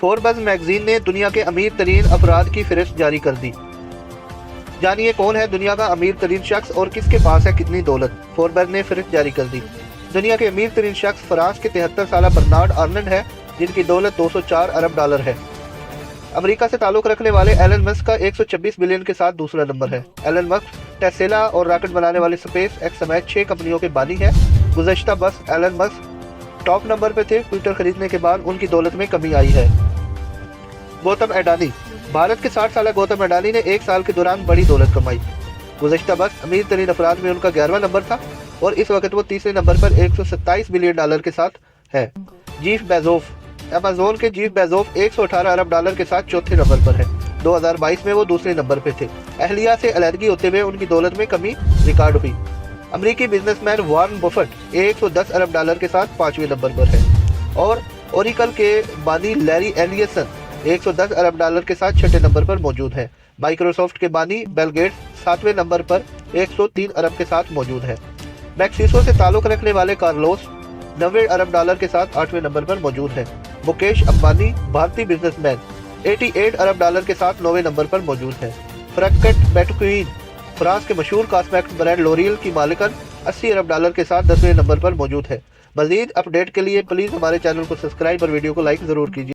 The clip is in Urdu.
فوربس میگزین نے دنیا کے امیر ترین افراد کی فہرست جاری کر دی۔ جانیے کون ہے دنیا کا امیر ترین شخص اور کس کے پاس ہے کتنی دولت۔ فوربس نے فہرست جاری کر دی۔ دنیا کے امیر ترین شخص فرانس کے 73 سالہ برنارڈ آرنلڈ ہے، جن کی دولت 204 ارب ڈالر ہے۔ امریکہ سے تعلق رکھنے والے ایلن مسک کا 126 بلین کے ساتھ دوسرا نمبر ہے۔ ایلن مسک ٹیسلا اور راکٹ بنانے والے سپیس ایکس سمیت 6 کمپنیوں کے بانی ہے۔ گزشتہ برس ایلن مسک ٹاپ نمبر پہ تھے۔ ٹویٹر خریدنے کے بعد ان کی دولت میں کمی آئی ہے۔ گوتم اڈانی۔ بھارت کے 60 سالہ گوتم اڈانی نے ایک سال کے دوران بڑی دولت کمائی۔ گزشتہ برس امیر ترین افراد میں ان کا 11واں نمبر تھا اور اس وقت وہ تیسرے نمبر پر 127 بلین ڈالر کے ساتھ ہے۔ جیف بیزوف۔ امازون کے جیف بیزوف 118 ارب ڈالر کے ساتھ چوتھے نمبر پر ہے۔ 2022 میں وہ دوسرے نمبر پہ تھے۔ اہلیہ سے علیحدگی ہوتے ہوئے ان کی دولت میں کمی ریکارڈ ہوئی۔ امریکی بزنس مین وارن بفٹ 110 ارب ڈالر کے ساتھ 5ویں نمبر پر ہے اور اوریکل کے بانی لیری ایلیسن 110 ارب ڈالر کے ساتھ 6 نمبر پر موجود ہے۔ مائیکروسافٹ کے بانی بل گیٹس 7ویں نمبر پر 103 ارب کے ساتھ موجود ہے۔ میکسیسو سے تعلق رکھنے والے کارلوس 90 ارب ڈالر کے ساتھ 8ویں نمبر پر موجود ہے۔ مکیش امبانی بھارتی بزنس مین 88 ارب ڈالر کے ساتھ 9ویں نمبر پر موجود ہے۔ فرینکٹ بیٹوکوین فرانس کے مشہور کاسمیٹکس برانڈ لوریل کی مالکن 80 ارب ڈالر کے ساتھ 10ویں نمبر پر موجود ہے۔ مزید اپ ڈیٹ کے لیے پلیز ہمارے چینل کو سبسکرائب اور ویڈیو کو لائک ضرور کیجیے۔